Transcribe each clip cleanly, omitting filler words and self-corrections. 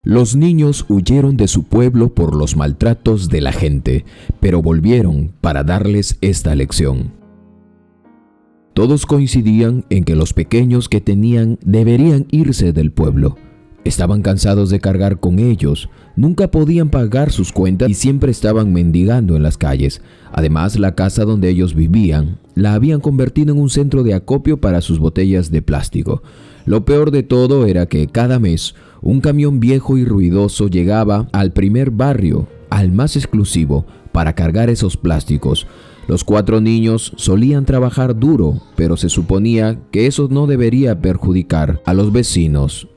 Los niños huyeron de su pueblo por los maltratos de la gente, pero volvieron para darles esta lección. Todos coincidían en que los pequeños que tenían deberían irse del pueblo. Estaban cansados de cargar con ellos, nunca podían pagar sus cuentas y siempre estaban mendigando en las calles. Además, la casa donde ellos vivían la habían convertido en un centro de acopio para sus botellas de plástico. Lo peor de todo era que cada mes un camión viejo y ruidoso llegaba al primer barrio, al más exclusivo, para cargar esos plásticos. Los 4 niños solían trabajar duro, pero se suponía que eso no debería perjudicar a los vecinos.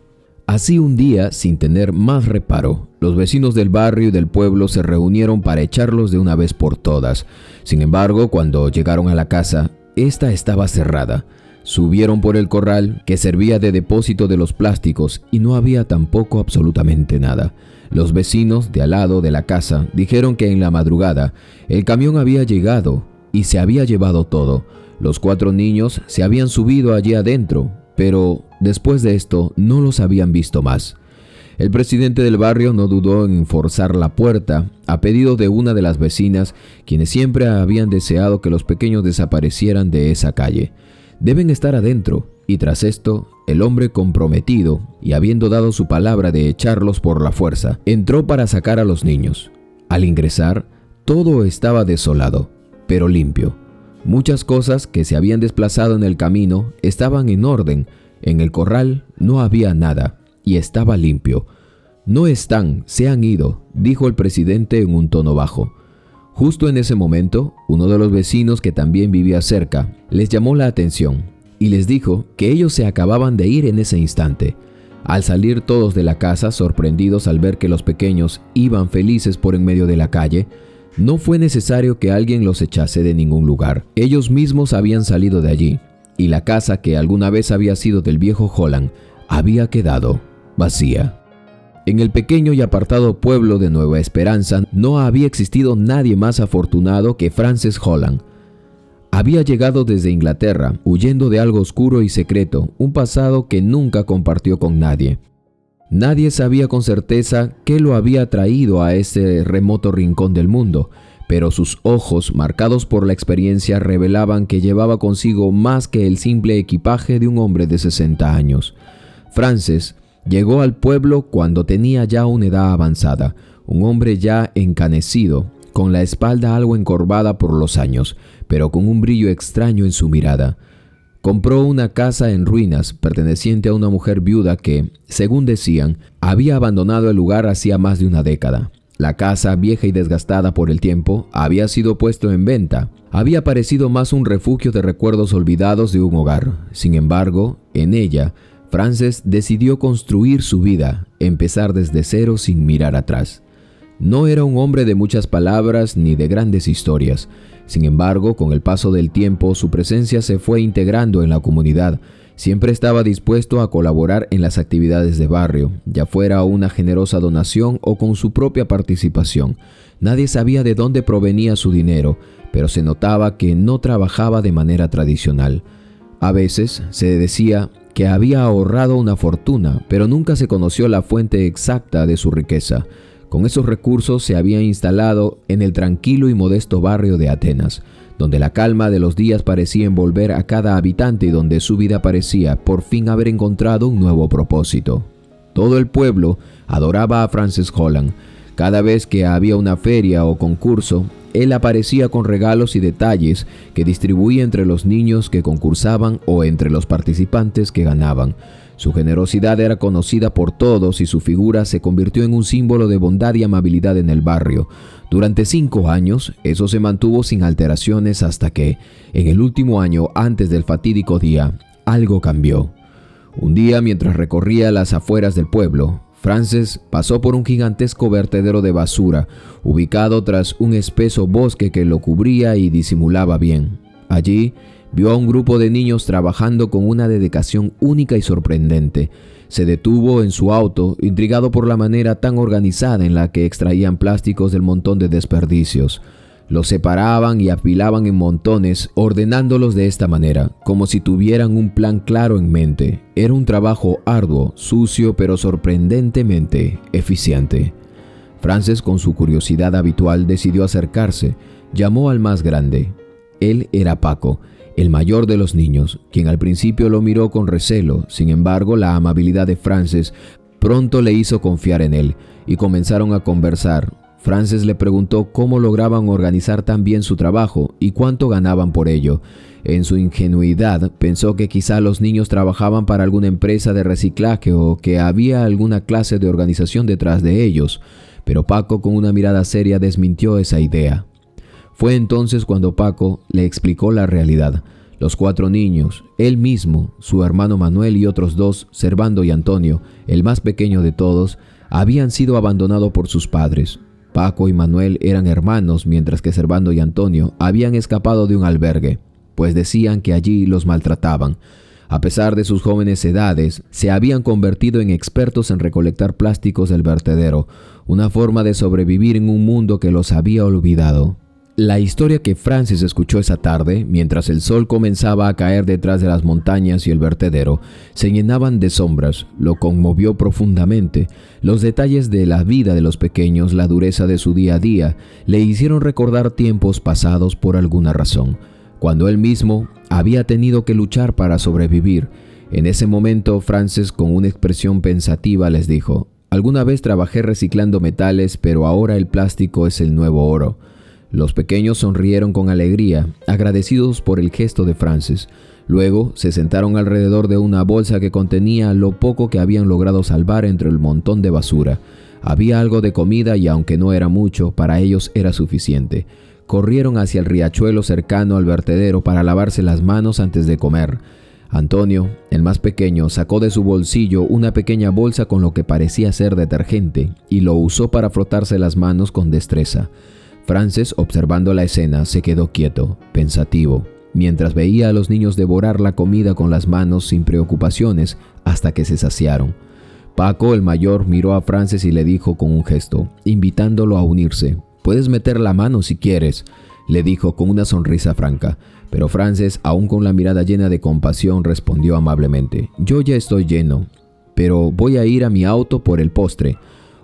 Así un día, sin tener más reparo, los vecinos del barrio y del pueblo se reunieron para echarlos de una vez por todas. Sin embargo, cuando llegaron a la casa, esta estaba cerrada. Subieron por el corral que servía de depósito de los plásticos y no había tampoco absolutamente nada. Los vecinos de al lado de la casa dijeron que en la madrugada el camión había llegado y se había llevado todo. Los 4 niños se habían subido allí adentro, pero después de esto no los habían visto más. El presidente del barrio no dudó en forzar la puerta a pedido de una de las vecinas, quienes siempre habían deseado que los pequeños desaparecieran de esa calle. Deben estar adentro, y tras esto, el hombre comprometido, y habiendo dado su palabra de echarlos por la fuerza, entró para sacar a los niños. Al ingresar, todo estaba desolado, pero limpio. Muchas cosas que se habían desplazado en el camino estaban en orden. En el corral no había nada, y estaba limpio. «No están, se han ido», dijo el presidente en un tono bajo. Justo en ese momento, uno de los vecinos que también vivía cerca les llamó la atención y les dijo que ellos se acababan de ir en ese instante. Al salir todos de la casa, sorprendidos al ver que los pequeños iban felices por en medio de la calle, no fue necesario que alguien los echase de ningún lugar. Ellos mismos habían salido de allí y la casa que alguna vez había sido del viejo Holland había quedado vacía. En el pequeño y apartado pueblo de Nueva Esperanza no había existido nadie más afortunado que Frances Holland. Había llegado desde Inglaterra, huyendo de algo oscuro y secreto, un pasado que nunca compartió con nadie. Nadie sabía con certeza qué lo había traído a ese remoto rincón del mundo, pero sus ojos, marcados por la experiencia, revelaban que llevaba consigo más que el simple equipaje de un hombre de 60 años. Frances llegó al pueblo cuando tenía ya una edad avanzada, un hombre ya encanecido, con la espalda algo encorvada por los años, pero con un brillo extraño en su mirada. Compró una casa en ruinas perteneciente a una mujer viuda que, según decían, había abandonado el lugar hacía más de una década. La casa, vieja y desgastada por el tiempo, había sido puesto en venta. Había parecido más un refugio de recuerdos olvidados de un hogar. Sin embargo, en ella, Frances decidió construir su vida, empezar desde cero sin mirar atrás. No era un hombre de muchas palabras ni de grandes historias. Sin embargo, con el paso del tiempo, su presencia se fue integrando en la comunidad. Siempre estaba dispuesto a colaborar en las actividades de barrio, ya fuera una generosa donación o con su propia participación. Nadie sabía de dónde provenía su dinero, pero se notaba que no trabajaba de manera tradicional. A veces se decía que había ahorrado una fortuna, pero nunca se conoció la fuente exacta de su riqueza. Con esos recursos se había instalado en el tranquilo y modesto barrio de Atenas, donde la calma de los días parecía envolver a cada habitante y donde su vida parecía por fin haber encontrado un nuevo propósito. Todo el pueblo adoraba a Frances Holland. Cada vez que había una feria o concurso, él aparecía con regalos y detalles que distribuía entre los niños que concursaban o entre los participantes que ganaban. Su generosidad era conocida por todos y su figura se convirtió en un símbolo de bondad y amabilidad en el barrio. Durante 5 años, eso se mantuvo sin alteraciones hasta que, en el último año antes del fatídico día, algo cambió. Un día, mientras recorría las afueras del pueblo, Frances pasó por un gigantesco vertedero de basura, ubicado tras un espeso bosque que lo cubría y disimulaba bien. Allí, vio a un grupo de niños trabajando con una dedicación única y sorprendente. Se detuvo en su auto, intrigado por la manera tan organizada en la que extraían plásticos del montón de desperdicios. Los separaban y apilaban en montones, ordenándolos de esta manera, como si tuvieran un plan claro en mente. Era un trabajo arduo, sucio, pero sorprendentemente eficiente. Frances, con su curiosidad habitual, decidió acercarse. Llamó al más grande. Él era Paco, el mayor de los niños, quien al principio lo miró con recelo. Sin embargo, la amabilidad de Frances pronto le hizo confiar en él, y comenzaron a conversar. Frances le preguntó cómo lograban organizar tan bien su trabajo y cuánto ganaban por ello. En su ingenuidad pensó que quizá los niños trabajaban para alguna empresa de reciclaje o que había alguna clase de organización detrás de ellos, pero Paco, con una mirada seria, desmintió esa idea. Fue entonces cuando Paco le explicó la realidad. Los 4 niños, él mismo, su hermano Manuel y otros 2, Servando y Antonio, el más pequeño de todos, habían sido abandonados por sus padres. Paco y Manuel eran hermanos, mientras que Servando y Antonio habían escapado de un albergue, pues decían que allí los maltrataban. A pesar de sus jóvenes edades, se habían convertido en expertos en recolectar plásticos del vertedero, una forma de sobrevivir en un mundo que los había olvidado. La historia que Frances escuchó esa tarde, mientras el sol comenzaba a caer detrás de las montañas y el vertedero se llenaban de sombras, lo conmovió profundamente. Los detalles de la vida de los pequeños, la dureza de su día a día, le hicieron recordar tiempos pasados por alguna razón, cuando él mismo había tenido que luchar para sobrevivir. En ese momento, Frances, con una expresión pensativa, les dijo: «Alguna vez trabajé reciclando metales, pero ahora el plástico es el nuevo oro». Los pequeños sonrieron con alegría, agradecidos por el gesto de Frances. Luego se sentaron alrededor de una bolsa que contenía lo poco que habían logrado salvar entre el montón de basura. Había algo de comida y, aunque no era mucho, para ellos era suficiente. Corrieron hacia el riachuelo cercano al vertedero para lavarse las manos antes de comer. Antonio, el más pequeño, sacó de su bolsillo una pequeña bolsa con lo que parecía ser detergente y lo usó para frotarse las manos con destreza. Frances, observando la escena, se quedó quieto, pensativo, mientras veía a los niños devorar la comida con las manos sin preocupaciones hasta que se saciaron. Paco, el mayor, miró a Frances y le dijo con un gesto, invitándolo a unirse: «Puedes meter la mano si quieres», le dijo con una sonrisa franca. Pero Frances, aún con la mirada llena de compasión, respondió amablemente: «Yo ya estoy lleno, pero voy a ir a mi auto por el postre».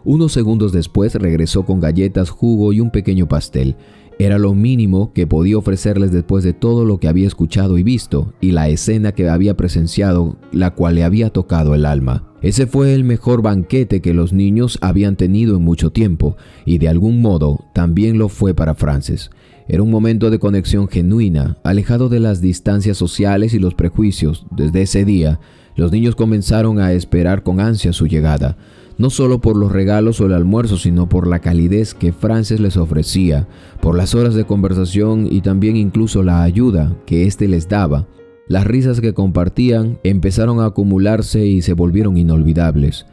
Unos segundos después regresó con galletas, jugo y un pequeño pastel. Era lo mínimo que podía ofrecerles después de todo lo que había escuchado y visto, y la escena que había presenciado, la cual le había tocado el alma. Ese fue el mejor banquete que los niños habían tenido en mucho tiempo, y de algún modo también lo fue para Frances. Era un momento de conexión genuina, alejado de las distancias sociales y los prejuicios. Desde ese día, los niños comenzaron a esperar con ansia su llegada, no solo por los regalos o el almuerzo, sino por la calidez que Frances les ofrecía, por las horas de conversación y también incluso la ayuda que éste les daba. Las risas que compartían empezaron a acumularse y se volvieron inolvidables.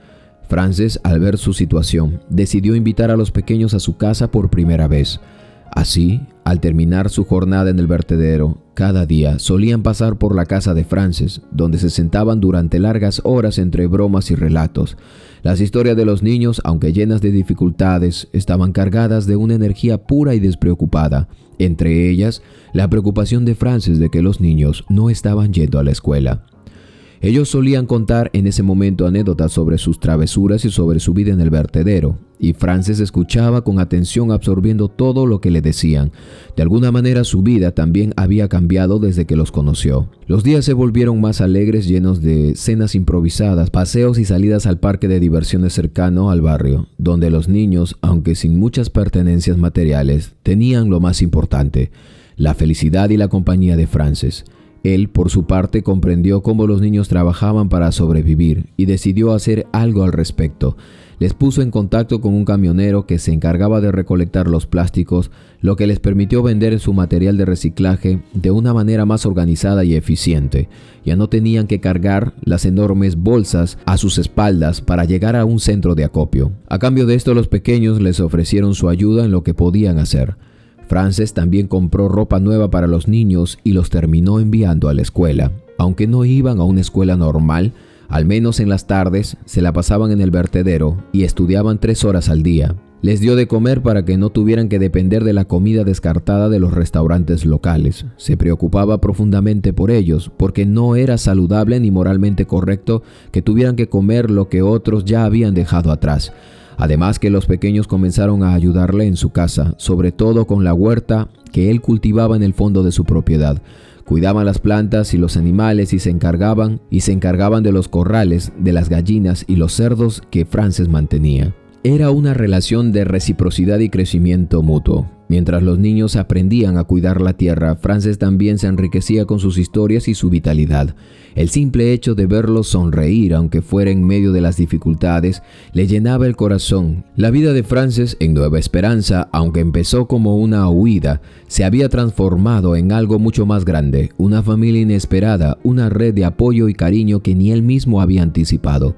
Frances, al ver su situación, decidió invitar a los pequeños a su casa por primera vez. Así, al terminar su jornada en el vertedero, cada día solían pasar por la casa de Frances, donde se sentaban durante largas horas entre bromas y relatos. Las historias de los niños, aunque llenas de dificultades, estaban cargadas de una energía pura y despreocupada. Entre ellas, la preocupación de Frances de que los niños no estaban yendo a la escuela. Ellos solían contar en ese momento anécdotas sobre sus travesuras y sobre su vida en el vertedero, y Frances escuchaba con atención, absorbiendo todo lo que le decían. De alguna manera su vida también había cambiado desde que los conoció. Los días se volvieron más alegres, llenos de cenas improvisadas, paseos y salidas al parque de diversiones cercano al barrio, donde los niños, aunque sin muchas pertenencias materiales, tenían lo más importante: la felicidad y la compañía de Frances. Él, por su parte, comprendió cómo los niños trabajaban para sobrevivir y decidió hacer algo al respecto. Les puso en contacto con un camionero que se encargaba de recolectar los plásticos, lo que les permitió vender su material de reciclaje de una manera más organizada y eficiente. Ya no tenían que cargar las enormes bolsas a sus espaldas para llegar a un centro de acopio. A cambio de esto, los pequeños les ofrecieron su ayuda en lo que podían hacer. Frances también compró ropa nueva para los niños y los terminó enviando a la escuela. Aunque no iban a una escuela normal, al menos en las tardes se la pasaban en el vertedero y estudiaban 3 horas al día. Les dio de comer para que no tuvieran que depender de la comida descartada de los restaurantes locales. Se preocupaba profundamente por ellos, porque no era saludable ni moralmente correcto que tuvieran que comer lo que otros ya habían dejado atrás. Además que los pequeños comenzaron a ayudarle en su casa, sobre todo con la huerta que él cultivaba en el fondo de su propiedad. Cuidaban las plantas y los animales y se encargaban de los corrales, de las gallinas y los cerdos que Frances mantenía. Era una relación de reciprocidad y crecimiento mutuo. Mientras los niños aprendían a cuidar la tierra, Frances también se enriquecía con sus historias y su vitalidad. El simple hecho de verlos sonreír, aunque fuera en medio de las dificultades, le llenaba el corazón. La vida de Frances en Nueva Esperanza, aunque empezó como una huida, se había transformado en algo mucho más grande, una familia inesperada, una red de apoyo y cariño que ni él mismo había anticipado.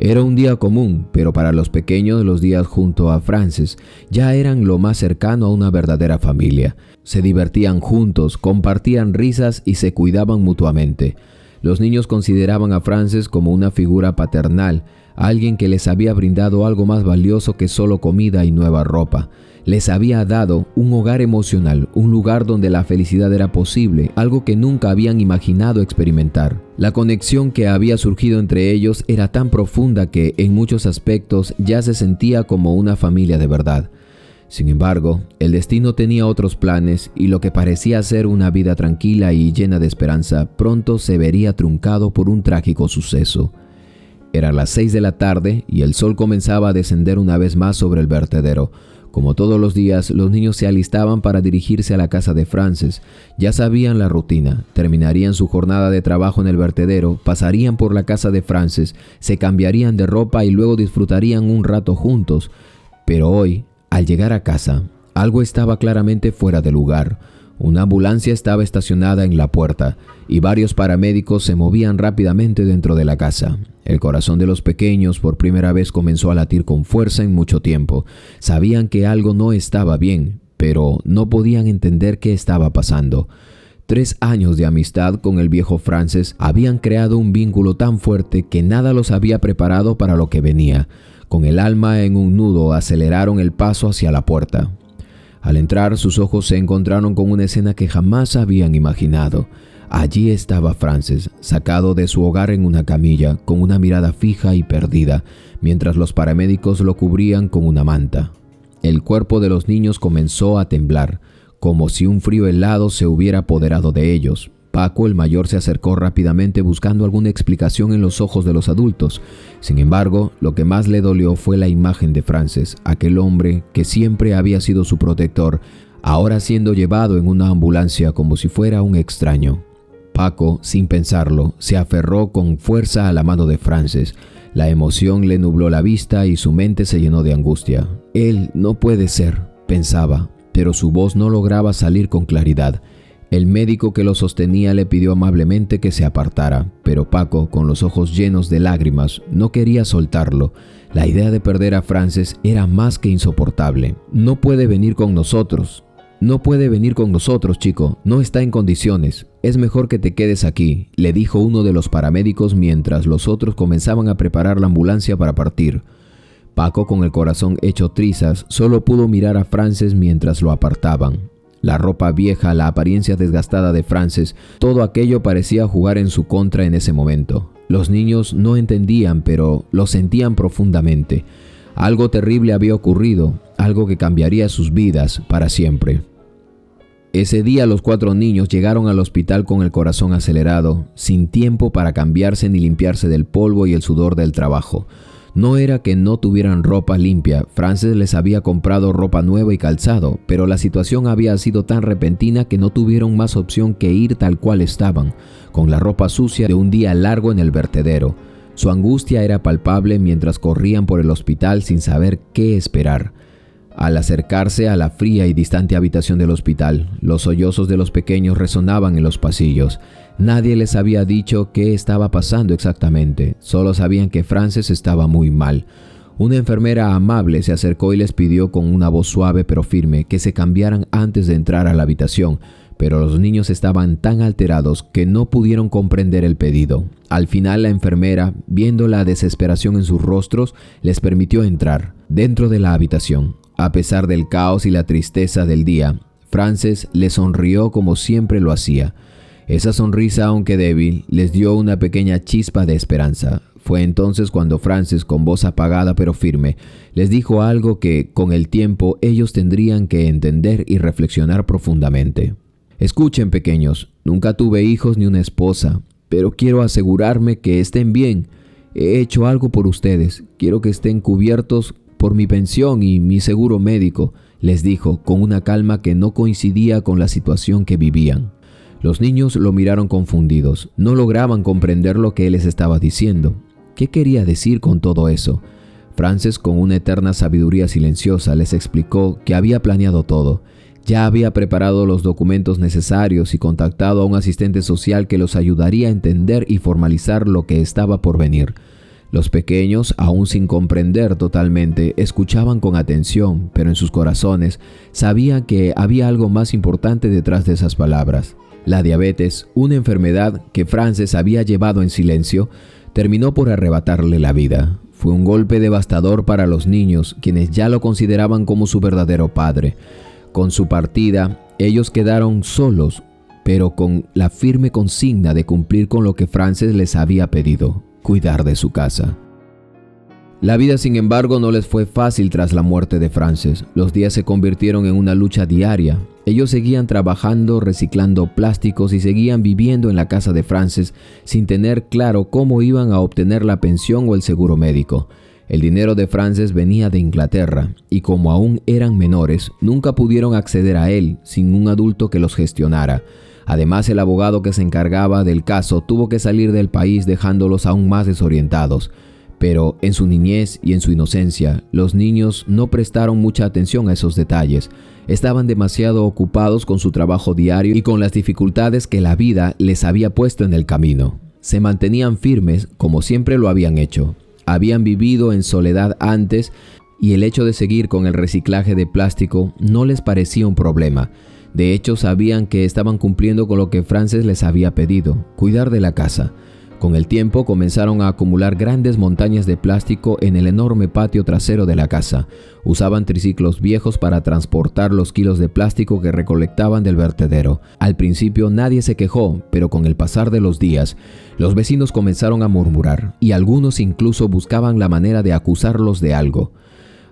Era un día común, pero para los pequeños los días junto a Frances ya eran lo más cercano a una verdadera familia. Se divertían juntos, compartían risas y se cuidaban mutuamente. Los niños consideraban a Frances como una figura paternal, alguien que les había brindado algo más valioso que solo comida y nueva ropa. Les había dado un hogar emocional, un lugar donde la felicidad era posible, algo que nunca habían imaginado experimentar. La conexión que había surgido entre ellos era tan profunda que, en muchos aspectos, ya se sentía como una familia de verdad. Sin embargo, el destino tenía otros planes y lo que parecía ser una vida tranquila y llena de esperanza pronto se vería truncado por un trágico suceso. Eran las 6 de la tarde y el sol comenzaba a descender una vez más sobre el vertedero. Como todos los días, los niños se alistaban para dirigirse a la casa de Frances. Ya sabían la rutina. Terminarían su jornada de trabajo en el vertedero, pasarían por la casa de Frances, se cambiarían de ropa y luego disfrutarían un rato juntos. Pero hoy, al llegar a casa, algo estaba claramente fuera de lugar. Una ambulancia estaba estacionada en la puerta y varios paramédicos se movían rápidamente dentro de la casa. El corazón de los pequeños por primera vez comenzó a latir con fuerza en mucho tiempo. Sabían que algo no estaba bien, pero no podían entender qué estaba pasando. 3 años de amistad con el viejo Frances habían creado un vínculo tan fuerte que nada los había preparado para lo que venía. Con el alma en un nudo, aceleraron el paso hacia la puerta. Al entrar, sus ojos se encontraron con una escena que jamás habían imaginado. Allí estaba Frances, sacado de su hogar en una camilla, con una mirada fija y perdida, mientras los paramédicos lo cubrían con una manta. El cuerpo de los niños comenzó a temblar, como si un frío helado se hubiera apoderado de ellos. Paco, el mayor, se acercó rápidamente buscando alguna explicación en los ojos de los adultos. Sin embargo, lo que más le dolió fue la imagen de Frances, aquel hombre que siempre había sido su protector, ahora siendo llevado en una ambulancia como si fuera un extraño. Paco, sin pensarlo, se aferró con fuerza a la mano de Frances. La emoción le nubló la vista y su mente se llenó de angustia. Él no puede ser, pensaba, pero su voz no lograba salir con claridad. El médico que lo sostenía le pidió amablemente que se apartara, pero Paco, con los ojos llenos de lágrimas, no quería soltarlo. La idea de perder a Frances era más que insoportable. No puede venir con nosotros, chico. No está en condiciones. Es mejor que te quedes aquí, le dijo uno de los paramédicos mientras los otros comenzaban a preparar la ambulancia para partir. Paco, con el corazón hecho trizas, solo pudo mirar a Frances mientras lo apartaban. La ropa vieja, la apariencia desgastada de Frances, todo aquello parecía jugar en su contra en ese momento. Los niños no entendían, pero lo sentían profundamente. Algo terrible había ocurrido, algo que cambiaría sus vidas para siempre. Ese día los 4 niños llegaron al hospital con el corazón acelerado, sin tiempo para cambiarse ni limpiarse del polvo y el sudor del trabajo. No era que no tuvieran ropa limpia, Frances les había comprado ropa nueva y calzado, pero la situación había sido tan repentina que no tuvieron más opción que ir tal cual estaban, con la ropa sucia de un día largo en el vertedero. Su angustia era palpable mientras corrían por el hospital sin saber qué esperar. Al acercarse a la fría y distante habitación del hospital, los sollozos de los pequeños resonaban en los pasillos. Nadie les había dicho qué estaba pasando exactamente, solo sabían que Frances estaba muy mal. Una enfermera amable se acercó y les pidió con una voz suave pero firme que se cambiaran antes de entrar a la habitación, pero los niños estaban tan alterados que no pudieron comprender el pedido. Al final, la enfermera, viendo la desesperación en sus rostros, les permitió entrar. Dentro de la habitación, A pesar del caos y la tristeza del día, Frances le sonrió como siempre lo hacía. Esa sonrisa, aunque débil, les dio una pequeña chispa de esperanza. Fue entonces cuando Frances, con voz apagada pero firme, les dijo algo que, con el tiempo, ellos tendrían que entender y reflexionar profundamente. Escuchen, pequeños, nunca tuve hijos ni una esposa, pero quiero asegurarme que estén bien. He hecho algo por ustedes. Quiero que estén cubiertos por mi pensión y mi seguro médico, les dijo con una calma que no coincidía con la situación que vivían. Los niños lo miraron confundidos. No lograban comprender lo que él les estaba diciendo. ¿Qué quería decir con todo eso? Frances, con una eterna sabiduría silenciosa, les explicó que había planeado todo. Ya había preparado los documentos necesarios y contactado a un asistente social que los ayudaría a entender y formalizar lo que estaba por venir. Los pequeños, aún sin comprender totalmente, escuchaban con atención, pero en sus corazones sabían que había algo más importante detrás de esas palabras. La diabetes, una enfermedad que Frances había llevado en silencio, terminó por arrebatarle la vida. Fue un golpe devastador para los niños, quienes ya lo consideraban como su verdadero padre. Con su partida, ellos quedaron solos, pero con la firme consigna de cumplir con lo que Frances les había pedido: cuidar de su casa. La vida, sin embargo, no les fue fácil tras la muerte de Frances. Los días se convirtieron en una lucha diaria. Ellos seguían trabajando, reciclando plásticos y seguían viviendo en la casa de Frances sin tener claro cómo iban a obtener la pensión o el seguro médico. El dinero de Frances venía de Inglaterra y, como aún eran menores, nunca pudieron acceder a él sin un adulto que los gestionara. Además, el abogado que se encargaba del caso tuvo que salir del país, dejándolos aún más desorientados. Pero en su niñez y en su inocencia, los niños no prestaron mucha atención a esos detalles. Estaban demasiado ocupados con su trabajo diario y con las dificultades que la vida les había puesto en el camino. Se mantenían firmes como siempre lo habían hecho. Habían vivido en soledad antes y el hecho de seguir con el reciclaje de plástico no les parecía un problema. De hecho, sabían que estaban cumpliendo con lo que Frances les había pedido: cuidar de la casa. Con el tiempo comenzaron a acumular grandes montañas de plástico en el enorme patio trasero de la casa. Usaban triciclos viejos para transportar los kilos de plástico que recolectaban del vertedero. Al principio nadie se quejó, pero con el pasar de los días, los vecinos comenzaron a murmurar y algunos incluso buscaban la manera de acusarlos de algo.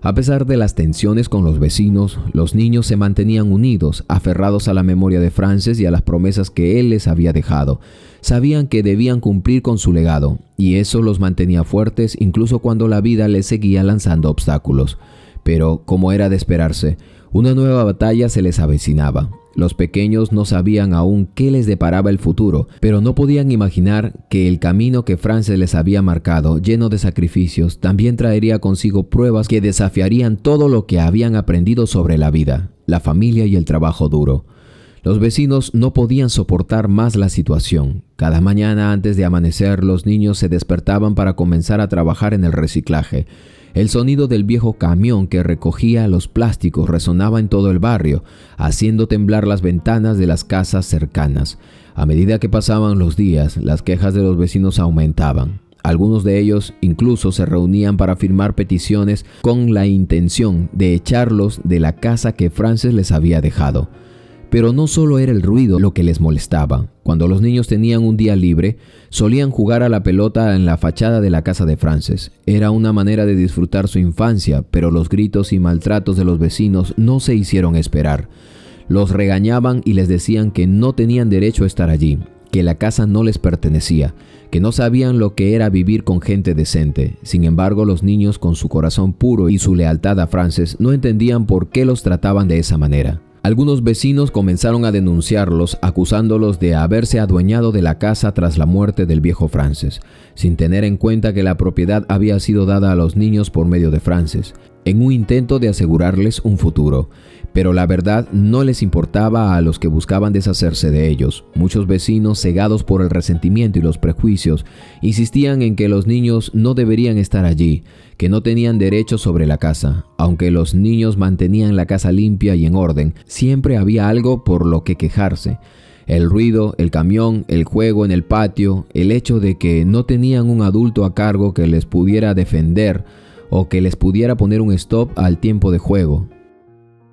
A pesar de las tensiones con los vecinos, los niños se mantenían unidos, aferrados a la memoria de Frances y a las promesas que él les había dejado. Sabían que debían cumplir con su legado, y eso los mantenía fuertes incluso cuando la vida les seguía lanzando obstáculos. Pero, como era de esperarse, una nueva batalla se les avecinaba. Los pequeños no sabían aún qué les deparaba el futuro, pero no podían imaginar que el camino que Frances les había marcado, lleno de sacrificios, también traería consigo pruebas que desafiarían todo lo que habían aprendido sobre la vida, la familia y el trabajo duro. Los vecinos no podían soportar más la situación. Cada mañana antes de amanecer, los niños se despertaban para comenzar a trabajar en el reciclaje. El sonido del viejo camión que recogía los plásticos resonaba en todo el barrio, haciendo temblar las ventanas de las casas cercanas. A medida que pasaban los días, las quejas de los vecinos aumentaban. Algunos de ellos incluso se reunían para firmar peticiones con la intención de echarlos de la casa que Frances les había dejado. Pero no solo era el ruido lo que les molestaba. Cuando los niños tenían un día libre, solían jugar a la pelota en la fachada de la casa de Frances. Era una manera de disfrutar su infancia, pero los gritos y maltratos de los vecinos no se hicieron esperar. Los regañaban y les decían que no tenían derecho a estar allí, que la casa no les pertenecía, que no sabían lo que era vivir con gente decente. Sin embargo, los niños, con su corazón puro y su lealtad a Frances, no entendían por qué los trataban de esa manera. Algunos vecinos comenzaron a denunciarlos, acusándolos de haberse adueñado de la casa tras la muerte del viejo Frances, sin tener en cuenta que la propiedad había sido dada a los niños por medio de Frances, en un intento de asegurarles un futuro. Pero la verdad no les importaba a los que buscaban deshacerse de ellos. Muchos vecinos, cegados por el resentimiento y los prejuicios, insistían en que los niños no deberían estar allí, que no tenían derecho sobre la casa. Aunque los niños mantenían la casa limpia y en orden, siempre había algo por lo que quejarse. El ruido, el camión, el juego en el patio, el hecho de que no tenían un adulto a cargo que les pudiera defender o que les pudiera poner un stop al tiempo de juego.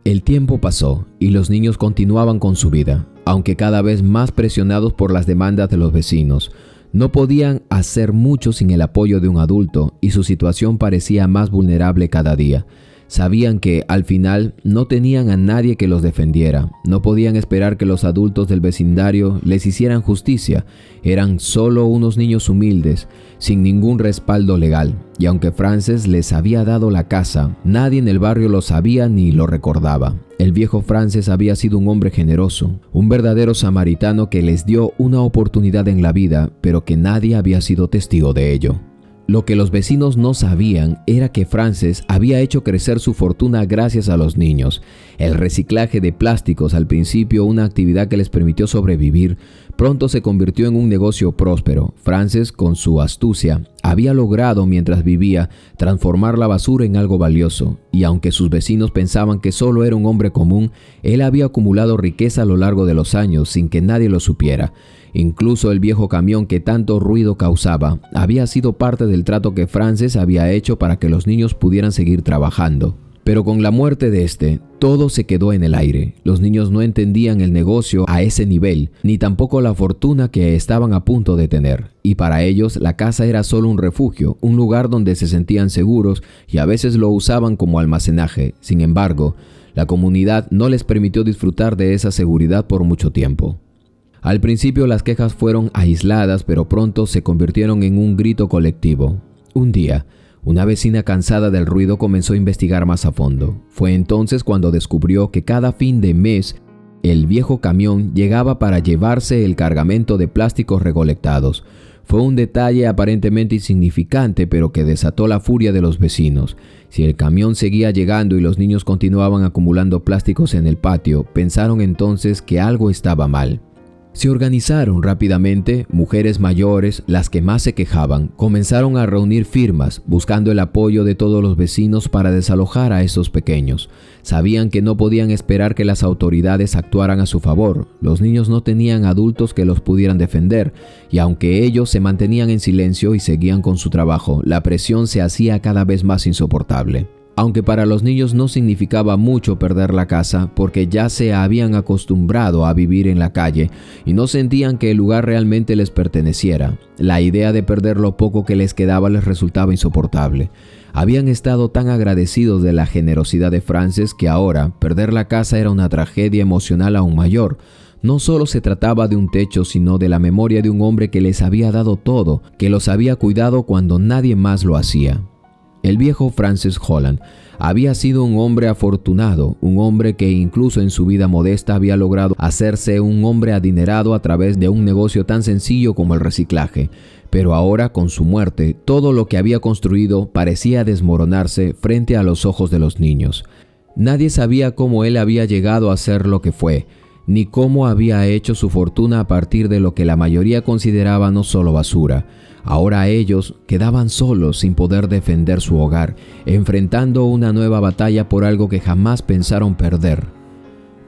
El tiempo pasó y los niños continuaban con su vida, aunque cada vez más presionados por las demandas de los vecinos. No podían hacer mucho sin el apoyo de un adulto y su situación parecía más vulnerable cada día. Sabían que, al final, no tenían a nadie que los defendiera. No podían esperar que los adultos del vecindario les hicieran justicia. Eran solo unos niños humildes, sin ningún respaldo legal. Y aunque Frances les había dado la casa, nadie en el barrio lo sabía ni lo recordaba. El viejo Frances había sido un hombre generoso, un verdadero samaritano que les dio una oportunidad en la vida, pero que nadie había sido testigo de ello. Lo que los vecinos no sabían era que Frances había hecho crecer su fortuna gracias a los niños. El reciclaje de plásticos, al principio una actividad que les permitió sobrevivir, pronto se convirtió en un negocio próspero. Frances, con su astucia, había logrado, mientras vivía, transformar la basura en algo valioso. Y aunque sus vecinos pensaban que solo era un hombre común, él había acumulado riqueza a lo largo de los años sin que nadie lo supiera. Incluso el viejo camión que tanto ruido causaba había sido parte del trato que Frances había hecho para que los niños pudieran seguir trabajando. Pero con la muerte de todo se quedó en el aire. Los niños no entendían el negocio a ese nivel, ni tampoco la fortuna que estaban a punto de tener. Y para ellos la casa era solo un refugio, un lugar donde se sentían seguros y a veces lo usaban como almacenaje. Sin embargo, la comunidad no les permitió disfrutar de esa seguridad por mucho tiempo. Al principio las quejas fueron aisladas, pero pronto se convirtieron en un grito colectivo. Un día, una vecina cansada del ruido comenzó a investigar más a fondo. Fue entonces cuando descubrió que cada fin de mes el viejo camión llegaba para llevarse el cargamento de plásticos recolectados. Fue un detalle aparentemente insignificante, pero que desató la furia de los vecinos. Si el camión seguía llegando y los niños continuaban acumulando plásticos en el patio, pensaron entonces que algo estaba mal. Se organizaron rápidamente. Mujeres mayores, las que más se quejaban, comenzaron a reunir firmas, buscando el apoyo de todos los vecinos para desalojar a esos pequeños. Sabían que no podían esperar que las autoridades actuaran a su favor. Los niños no tenían adultos que los pudieran defender, y aunque ellos se mantenían en silencio y seguían con su trabajo, la presión se hacía cada vez más insoportable. Aunque para los niños no significaba mucho perder la casa, porque ya se habían acostumbrado a vivir en la calle y no sentían que el lugar realmente les perteneciera, la idea de perder lo poco que les quedaba les resultaba insoportable. Habían estado tan agradecidos de la generosidad de Frances que ahora perder la casa era una tragedia emocional aún mayor. No solo se trataba de un techo, sino de la memoria de un hombre que les había dado todo, que los había cuidado cuando nadie más lo hacía. El viejo Frances Holland había sido un hombre afortunado, un hombre que incluso en su vida modesta había logrado hacerse un hombre adinerado a través de un negocio tan sencillo como el reciclaje. Pero ahora, con su muerte, todo lo que había construido parecía desmoronarse frente a los ojos de los niños. Nadie sabía cómo él había llegado a ser lo que fue, ni cómo había hecho su fortuna a partir de lo que la mayoría consideraba no solo basura. Ahora ellos quedaban solos, sin poder defender su hogar, enfrentando una nueva batalla por algo que jamás pensaron perder.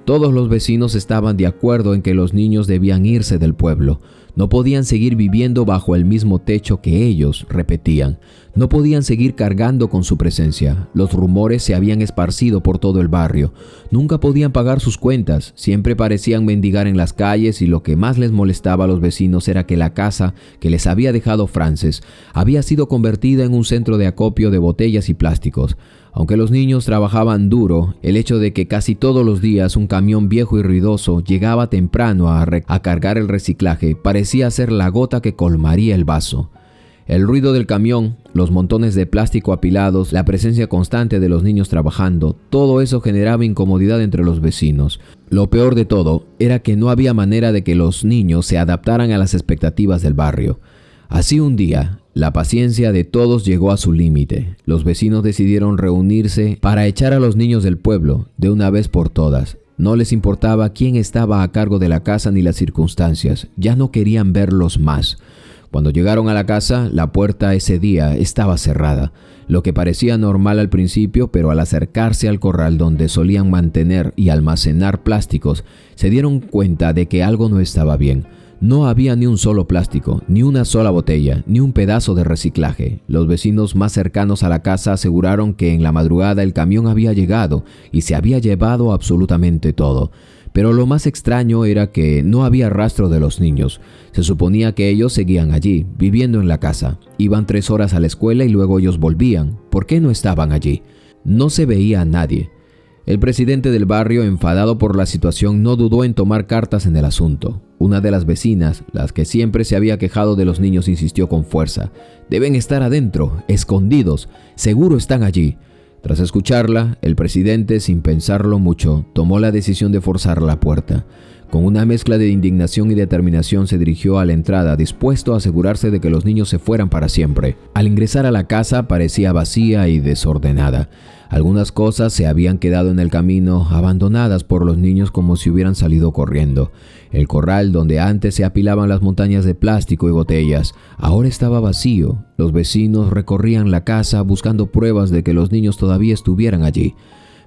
Todos los vecinos estaban de acuerdo en que los niños debían irse del pueblo. No podían seguir viviendo bajo el mismo techo que ellos, repetían. No podían seguir cargando con su presencia. Los rumores se habían esparcido por todo el barrio. Nunca podían pagar sus cuentas. Siempre parecían mendigar en las calles y lo que más les molestaba a los vecinos era que la casa que les había dejado Frances había sido convertida en un centro de acopio de botellas y plásticos. Aunque los niños trabajaban duro, el hecho de que casi todos los días un camión viejo y ruidoso llegaba temprano a cargar el reciclaje parecía ser la gota que colmaría el vaso. El ruido del camión, los montones de plástico apilados, la presencia constante de los niños trabajando, todo eso generaba incomodidad entre los vecinos. Lo peor de todo era que no había manera de que los niños se adaptaran a las expectativas del barrio. Así un día, la paciencia de todos llegó a su límite. Los vecinos decidieron reunirse para echar a los niños del pueblo de una vez por todas. No les importaba quién estaba a cargo de la casa ni las circunstancias. Ya no querían verlos más. Cuando llegaron a la casa, la puerta ese día estaba cerrada. Lo que parecía normal al principio, pero al acercarse al corral donde solían mantener y almacenar plásticos, se dieron cuenta de que algo no estaba bien. No había ni un solo plástico, ni una sola botella, ni un pedazo de reciclaje. Los vecinos más cercanos a la casa aseguraron que en la madrugada el camión había llegado y se había llevado absolutamente todo. Pero lo más extraño era que no había rastro de los niños. Se suponía que ellos seguían allí, viviendo en la casa. Iban 3 horas a la escuela y luego ellos volvían. ¿Por qué no estaban allí? No se veía a nadie. El presidente del barrio, enfadado por la situación, no dudó en tomar cartas en el asunto. Una de las vecinas, las que siempre se había quejado de los niños, insistió con fuerza. «Deben estar adentro, escondidos. Seguro están allí». Tras escucharla, el presidente, sin pensarlo mucho, tomó la decisión de forzar la puerta. Con una mezcla de indignación y determinación se dirigió a la entrada, dispuesto a asegurarse de que los niños se fueran para siempre. Al ingresar a la casa parecía vacía y desordenada. Algunas cosas se habían quedado en el camino, abandonadas por los niños como si hubieran salido corriendo. El corral donde antes se apilaban las montañas de plástico y botellas, ahora estaba vacío. Los vecinos recorrían la casa buscando pruebas de que los niños todavía estuvieran allí.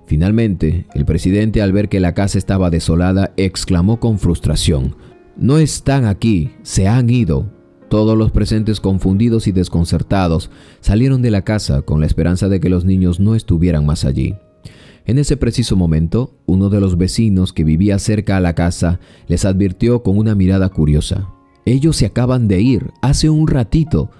Finalmente, el presidente, al ver que la casa estaba desolada, exclamó con frustración: «No están aquí, se han ido». Todos los presentes, confundidos y desconcertados, salieron de la casa con la esperanza de que los niños no estuvieran más allí. En ese preciso momento, uno de los vecinos que vivía cerca a la casa les advirtió con una mirada curiosa: «Ellos se acaban de ir, hace un ratito».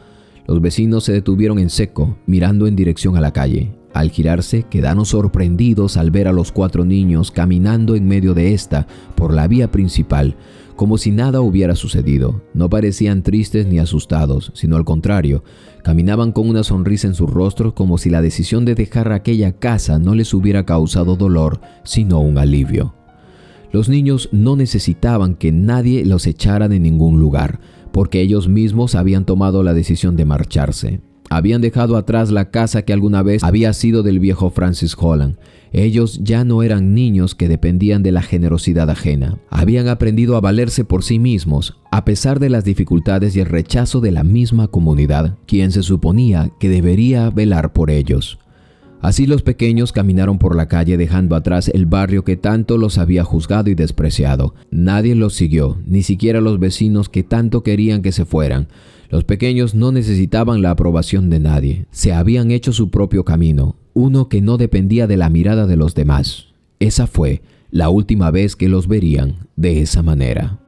Los vecinos se detuvieron en seco, mirando en dirección a la calle. Al girarse, quedaron sorprendidos al ver a los 4 niños caminando en medio de esta, por la vía principal, como si nada hubiera sucedido. No parecían tristes ni asustados, sino al contrario, caminaban con una sonrisa en sus rostros, como si la decisión de dejar aquella casa no les hubiera causado dolor, sino un alivio. Los niños no necesitaban que nadie los echara de ningún lugar, porque ellos mismos habían tomado la decisión de marcharse. Habían dejado atrás la casa que alguna vez había sido del viejo Francis Holland. Ellos ya no eran niños que dependían de la generosidad ajena. Habían aprendido a valerse por sí mismos, a pesar de las dificultades y el rechazo de la misma comunidad, quien se suponía que debería velar por ellos. Así los pequeños caminaron por la calle, dejando atrás el barrio que tanto los había juzgado y despreciado. Nadie los siguió, ni siquiera los vecinos que tanto querían que se fueran. Los pequeños no necesitaban la aprobación de nadie. Se habían hecho su propio camino, uno que no dependía de la mirada de los demás. Esa fue la última vez que los verían de esa manera.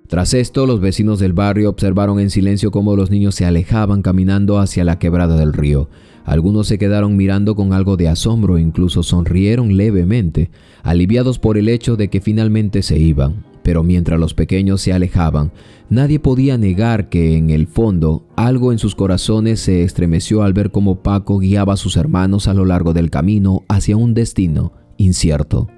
Tras esto, los vecinos del barrio observaron en silencio cómo los niños se alejaban caminando hacia la quebrada del río. Algunos se quedaron mirando con algo de asombro e incluso sonrieron levemente, aliviados por el hecho de que finalmente se iban. Pero mientras los pequeños se alejaban, nadie podía negar que en el fondo algo en sus corazones se estremeció al ver cómo Paco guiaba a sus hermanos a lo largo del camino hacia un destino incierto.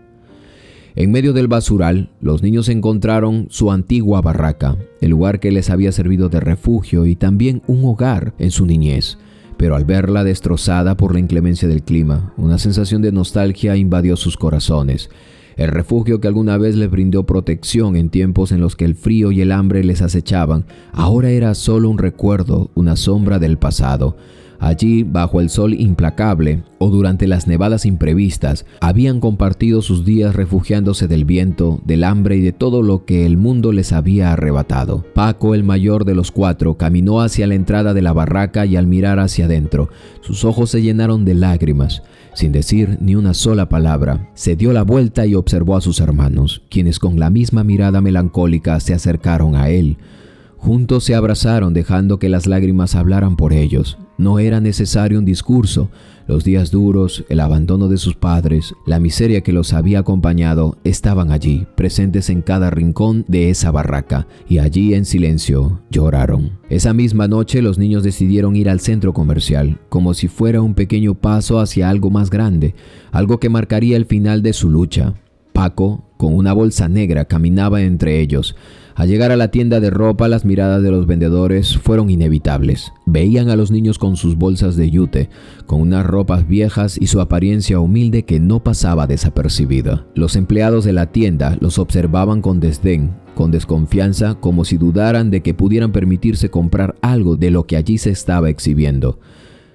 En medio del basural, los niños encontraron su antigua barraca, el lugar que les había servido de refugio y también un hogar en su niñez. Pero al verla destrozada por la inclemencia del clima, una sensación de nostalgia invadió sus corazones. El refugio que alguna vez les brindó protección en tiempos en los que el frío y el hambre les acechaban, ahora era solo un recuerdo, una sombra del pasado. Allí, bajo el sol implacable o durante las nevadas imprevistas, habían compartido sus días refugiándose del viento, del hambre y de todo lo que el mundo les había arrebatado. Paco, el mayor de los 4, caminó hacia la entrada de la barraca y al mirar hacia adentro, sus ojos se llenaron de lágrimas. Sin decir ni una sola palabra, se dio la vuelta y observó a sus hermanos, quienes con la misma mirada melancólica se acercaron a él. Juntos se abrazaron, dejando que las lágrimas hablaran por ellos. No era necesario un discurso. Los días duros, el abandono de sus padres, la miseria que los había acompañado, estaban allí, presentes en cada rincón de esa barraca, y allí en silencio lloraron. Esa misma noche los niños decidieron ir al centro comercial, como si fuera un pequeño paso hacia algo más grande, algo que marcaría el final de su lucha. Paco, con una bolsa negra, caminaba entre ellos. Al llegar a la tienda de ropa, las miradas de los vendedores fueron inevitables. Veían a los niños con sus bolsas de yute, con unas ropas viejas y su apariencia humilde que no pasaba desapercibida. Los empleados de la tienda los observaban con desdén, con desconfianza, como si dudaran de que pudieran permitirse comprar algo de lo que allí se estaba exhibiendo.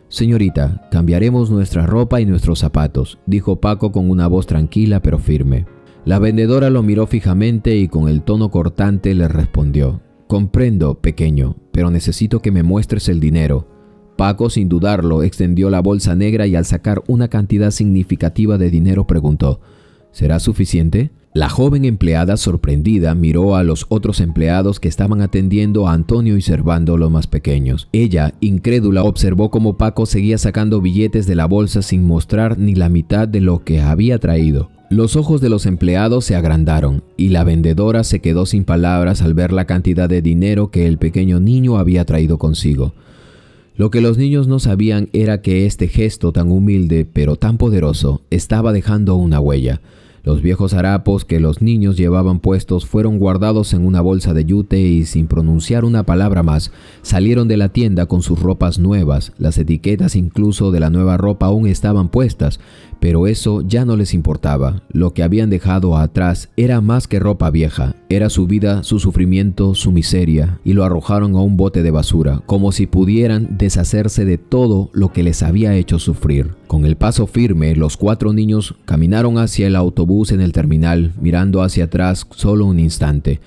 «Señorita, cambiaremos nuestra ropa y nuestros zapatos», dijo Paco con una voz tranquila pero firme. La vendedora lo miró fijamente y con el tono cortante le respondió: «Comprendo, pequeño, pero necesito que me muestres el dinero». Paco, sin dudarlo, extendió la bolsa negra y al sacar una cantidad significativa de dinero preguntó: «¿Será suficiente?». La joven empleada, sorprendida, miró a los otros empleados que estaban atendiendo a Antonio y Servando, los más pequeños. Ella, incrédula, observó cómo Paco seguía sacando billetes de la bolsa sin mostrar ni la mitad de lo que había traído. Los ojos de los empleados se agrandaron y la vendedora se quedó sin palabras al ver la cantidad de dinero que el pequeño niño había traído consigo. Lo que los niños no sabían era que este gesto tan humilde pero tan poderoso estaba dejando una huella. Los viejos harapos que los niños llevaban puestos fueron guardados en una bolsa de yute y, sin pronunciar una palabra más, salieron de la tienda con sus ropas nuevas. Las etiquetas incluso de la nueva ropa aún estaban puestas, pero eso ya no les importaba. Lo que habían dejado atrás era más que ropa vieja, era su vida, su sufrimiento, su miseria, y lo arrojaron a un bote de basura, como si pudieran deshacerse de todo lo que les había hecho sufrir. Con el paso firme, los 4 niños caminaron hacia el autobús en el terminal, mirando hacia atrás solo un instante.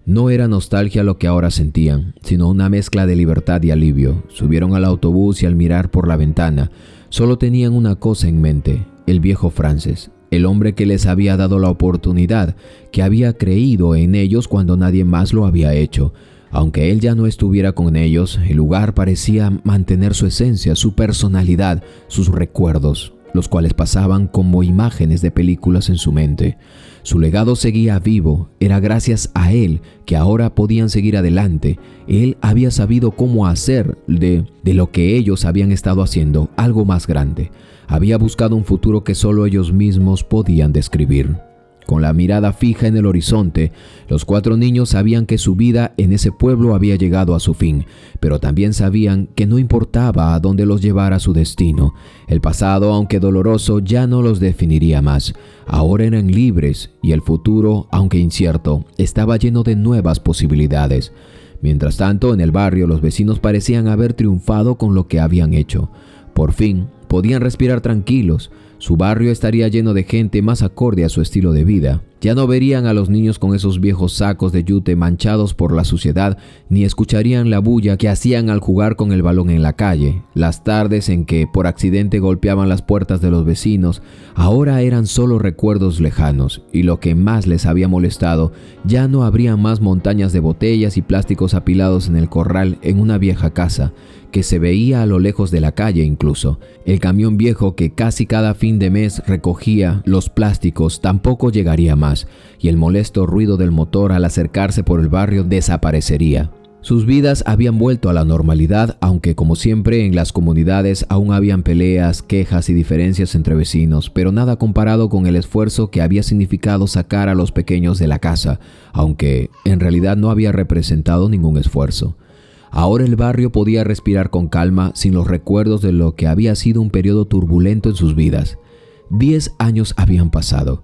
No era nostalgia lo que ahora sentían, sino una mezcla de libertad y alivio. Subieron al autobús y al mirar por la ventana, solo tenían una cosa en mente: el viejo Frances, el hombre que les había dado la oportunidad, que había creído en ellos cuando nadie más lo había hecho. Aunque él ya no estuviera con ellos, el lugar parecía mantener su esencia, su personalidad, sus recuerdos, los cuales pasaban como imágenes de películas en su mente. Su legado seguía vivo, era gracias a él que ahora podían seguir adelante. Él había sabido cómo hacer de lo que ellos habían estado haciendo algo más grande. Había buscado un futuro que solo ellos mismos podían describir. Con la mirada fija en el horizonte, los 4 niños sabían que su vida en ese pueblo había llegado a su fin, pero también sabían que no importaba a dónde los llevara su destino. El pasado, aunque doloroso, ya no los definiría más. Ahora eran libres y el futuro, aunque incierto, estaba lleno de nuevas posibilidades. Mientras tanto, en el barrio, los vecinos parecían haber triunfado con lo que habían hecho. Por fin, podían respirar tranquilos. Su barrio estaría lleno de gente más acorde a su estilo de vida. Ya no verían a los niños con esos viejos sacos de yute manchados por la suciedad, ni escucharían la bulla que hacían al jugar con el balón en la calle. Las tardes en que por accidente golpeaban las puertas de los vecinos, ahora eran solo recuerdos lejanos, y lo que más les había molestado, ya no habría más montañas de botellas y plásticos apilados en el corral en una vieja casa, que se veía a lo lejos de la calle incluso. El camión viejo que casi cada fin de mes recogía los plásticos tampoco llegaría más, y el molesto ruido del motor al acercarse por el barrio desaparecería. Sus vidas habían vuelto a la normalidad, aunque como siempre en las comunidades aún habían peleas, quejas y diferencias entre vecinos, pero nada comparado con el esfuerzo que había significado sacar a los pequeños de la casa, aunque en realidad no había representado ningún esfuerzo. Ahora el barrio podía respirar con calma, sin los recuerdos de lo que había sido un periodo turbulento en sus vidas. 10 años habían pasado.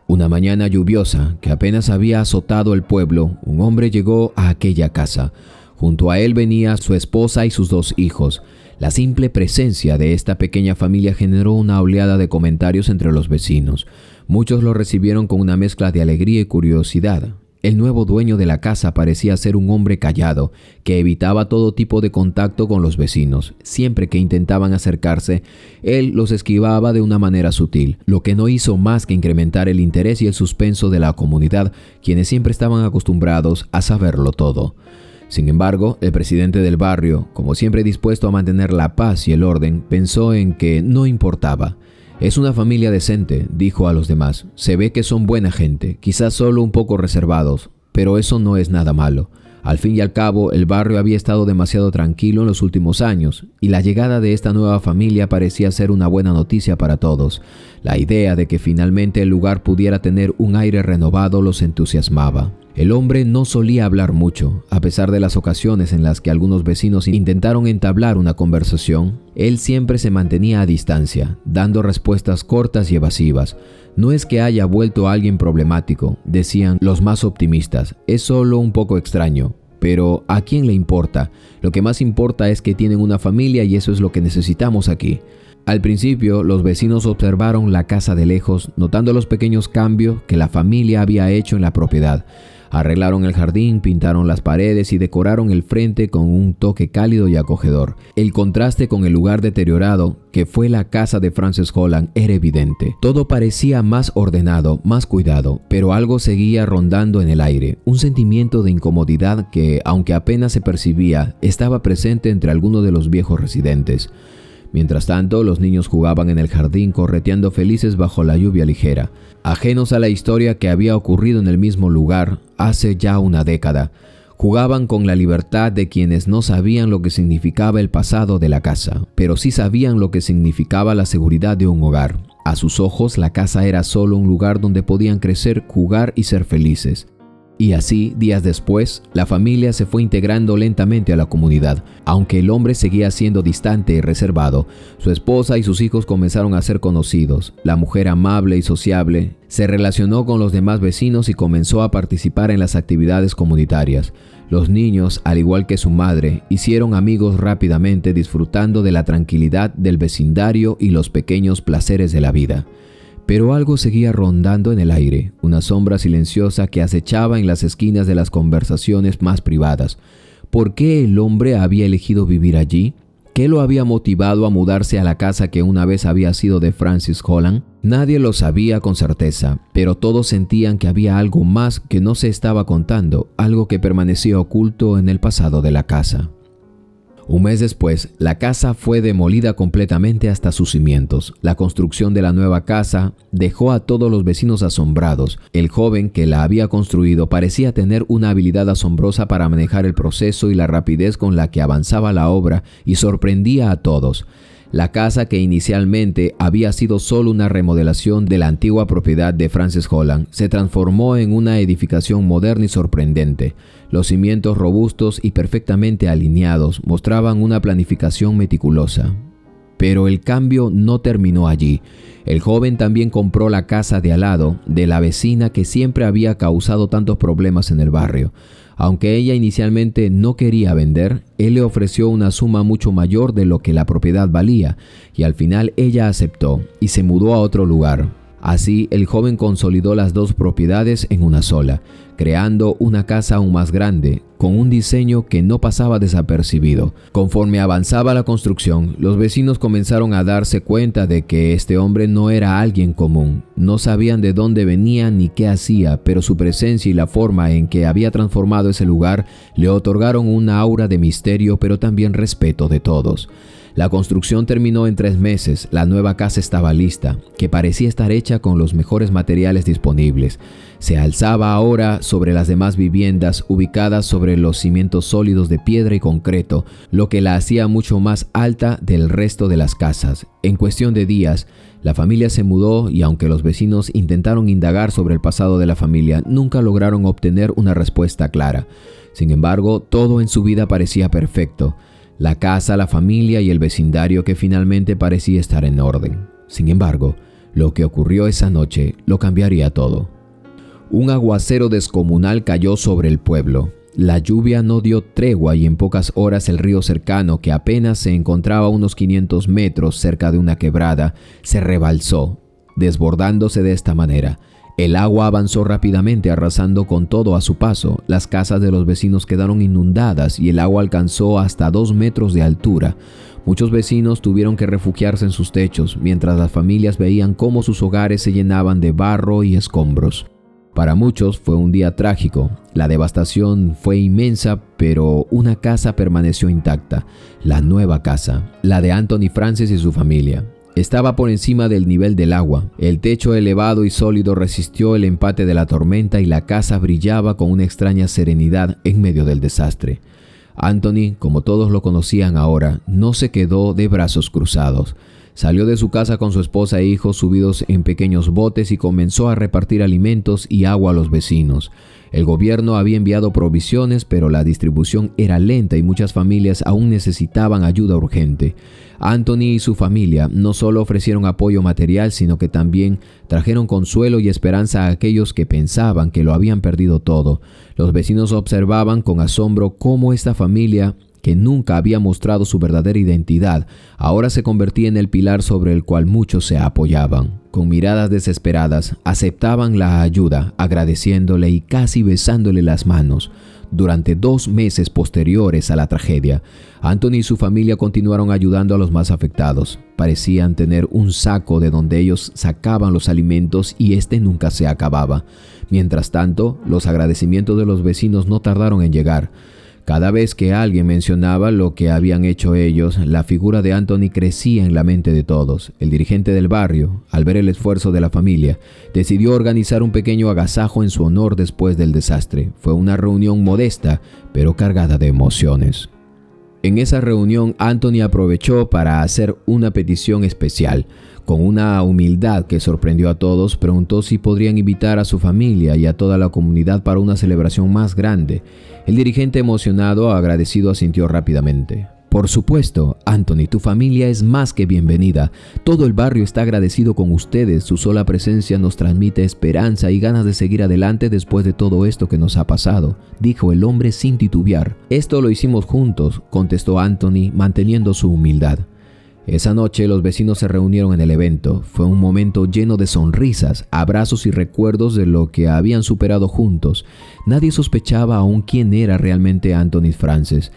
Una mañana lluviosa que apenas había azotado el pueblo, un hombre llegó a aquella casa. Junto a él venía su esposa y sus 2 hijos. La simple presencia de esta pequeña familia generó una oleada de comentarios entre los vecinos. Muchos lo recibieron con una mezcla de alegría y curiosidad. El nuevo dueño de la casa parecía ser un hombre callado, que evitaba todo tipo de contacto con los vecinos. Siempre que intentaban acercarse, él los esquivaba de una manera sutil, lo que no hizo más que incrementar el interés y el suspenso de la comunidad, quienes siempre estaban acostumbrados a saberlo todo. Sin embargo, el presidente del barrio, como siempre dispuesto a mantener la paz y el orden, pensó en que no importaba. «Es una familia decente», dijo a los demás. «Se ve que son buena gente, quizás solo un poco reservados, pero eso no es nada malo. Al fin y al cabo, el barrio había estado demasiado tranquilo en los últimos años, y la llegada de esta nueva familia parecía ser una buena noticia para todos. La idea de que finalmente el lugar pudiera tener un aire renovado los entusiasmaba». El hombre no solía hablar mucho, a pesar de las ocasiones en las que algunos vecinos intentaron entablar una conversación. Él siempre se mantenía a distancia, dando respuestas cortas y evasivas. «No es que haya vuelto alguien problemático», decían los más optimistas, «es solo un poco extraño». Pero ¿a quién le importa? Lo que más importa es que tienen una familia y eso es lo que necesitamos aquí. Al principio, los vecinos observaron la casa de lejos, notando los pequeños cambios que la familia había hecho en la propiedad. Arreglaron el jardín, pintaron las paredes y decoraron el frente con un toque cálido y acogedor. El contraste con el lugar deteriorado, que fue la casa de Frances Holland, era evidente. Todo parecía más ordenado, más cuidado, pero algo seguía rondando en el aire. Un sentimiento de incomodidad que, aunque apenas se percibía, estaba presente entre algunos de los viejos residentes. Mientras tanto, los niños jugaban en el jardín correteando felices bajo la lluvia ligera, ajenos a la historia que había ocurrido en el mismo lugar hace ya una década. Jugaban con la libertad de quienes no sabían lo que significaba el pasado de la casa, pero sí sabían lo que significaba la seguridad de un hogar. A sus ojos, la casa era solo un lugar donde podían crecer, jugar y ser felices. Y así, días después, la familia se fue integrando lentamente a la comunidad. Aunque el hombre seguía siendo distante y reservado, su esposa y sus hijos comenzaron a ser conocidos. La mujer, amable y sociable, se relacionó con los demás vecinos y comenzó a participar en las actividades comunitarias. Los niños, al igual que su madre, hicieron amigos rápidamente, disfrutando de la tranquilidad del vecindario y los pequeños placeres de la vida. Pero algo seguía rondando en el aire, una sombra silenciosa que acechaba en las esquinas de las conversaciones más privadas. ¿Por qué el hombre había elegido vivir allí? ¿Qué lo había motivado a mudarse a la casa que una vez había sido de Frances Holland? Nadie lo sabía con certeza, pero todos sentían que había algo más que no se estaba contando, algo que permanecía oculto en el pasado de la casa. Un mes después, la casa fue demolida completamente hasta sus cimientos. La construcción de la nueva casa dejó a todos los vecinos asombrados. El joven que la había construido parecía tener una habilidad asombrosa para manejar el proceso y la rapidez con la que avanzaba la obra y sorprendía a todos. La casa, que inicialmente había sido solo una remodelación de la antigua propiedad de Frances Holland, se transformó en una edificación moderna y sorprendente. Los cimientos robustos y perfectamente alineados mostraban una planificación meticulosa. Pero el cambio no terminó allí. El joven también compró la casa de al lado, de la vecina que siempre había causado tantos problemas en el barrio. Aunque ella inicialmente no quería vender, él le ofreció una suma mucho mayor de lo que la propiedad valía, y al final ella aceptó y se mudó a otro lugar. Así, el joven consolidó las dos propiedades en una sola, creando una casa aún más grande, con un diseño que no pasaba desapercibido. Conforme avanzaba la construcción, los vecinos comenzaron a darse cuenta de que este hombre no era alguien común. No sabían de dónde venía ni qué hacía, pero su presencia y la forma en que había transformado ese lugar le otorgaron una aura de misterio, pero también respeto de todos. La construcción terminó en 3 meses. La nueva casa estaba lista, que parecía estar hecha con los mejores materiales disponibles. Se alzaba ahora sobre las demás viviendas, ubicadas sobre los cimientos sólidos de piedra y concreto, lo que la hacía mucho más alta del resto de las casas. En cuestión de días, la familia se mudó y aunque los vecinos intentaron indagar sobre el pasado de la familia, nunca lograron obtener una respuesta clara. Sin embargo, todo en su vida parecía perfecto. La casa, la familia y el vecindario que finalmente parecía estar en orden. Sin embargo, lo que ocurrió esa noche lo cambiaría todo. Un aguacero descomunal cayó sobre el pueblo. La lluvia no dio tregua y en pocas horas el río cercano, que apenas se encontraba a unos 500 metros cerca de una quebrada, se rebalsó, desbordándose de esta manera. El agua avanzó rápidamente, arrasando con todo a su paso. Las casas de los vecinos quedaron inundadas y el agua alcanzó hasta 2 metros de altura. Muchos vecinos tuvieron que refugiarse en sus techos, mientras las familias veían cómo sus hogares se llenaban de barro y escombros. Para muchos fue un día trágico. La devastación fue inmensa, pero una casa permaneció intacta. La nueva casa, la de Anthony Frances y su familia. Estaba por encima del nivel del agua. El techo elevado y sólido resistió el empate de la tormenta y la casa brillaba con una extraña serenidad en medio del desastre. Anthony, como todos lo conocían ahora, no se quedó de brazos cruzados. Salió de su casa con su esposa e hijos subidos en pequeños botes y comenzó a repartir alimentos y agua a los vecinos. El gobierno había enviado provisiones, pero la distribución era lenta y muchas familias aún necesitaban ayuda urgente. Anthony y su familia no solo ofrecieron apoyo material, sino que también trajeron consuelo y esperanza a aquellos que pensaban que lo habían perdido todo. Los vecinos observaban con asombro cómo esta familia, que nunca había mostrado su verdadera identidad, ahora se convertía en el pilar sobre el cual muchos se apoyaban. Con miradas desesperadas, aceptaban la ayuda, agradeciéndole y casi besándole las manos. Durante 2 meses posteriores a la tragedia, Anthony y su familia continuaron ayudando a los más afectados. Parecían tener un saco de donde ellos sacaban los alimentos y este nunca se acababa. Mientras tanto, los agradecimientos de los vecinos no tardaron en llegar. Cada vez que alguien mencionaba lo que habían hecho ellos, la figura de Anthony crecía en la mente de todos. El dirigente del barrio, al ver el esfuerzo de la familia, decidió organizar un pequeño agasajo en su honor después del desastre. Fue una reunión modesta, pero cargada de emociones. En esa reunión, Anthony aprovechó para hacer una petición especial. Con una humildad que sorprendió a todos, preguntó si podrían invitar a su familia y a toda la comunidad para una celebración más grande. El dirigente, emocionado, agradecido, asintió rápidamente. Por supuesto, Anthony, tu familia es más que bienvenida. Todo el barrio está agradecido con ustedes. Su sola presencia nos transmite esperanza y ganas de seguir adelante después de todo esto que nos ha pasado, dijo el hombre sin titubear. Esto lo hicimos juntos, contestó Anthony, manteniendo su humildad. Esa noche los vecinos se reunieron en el evento. Fue un momento lleno de sonrisas, abrazos y recuerdos de lo que habían superado juntos. Nadie sospechaba aún quién era realmente Anthony Frances.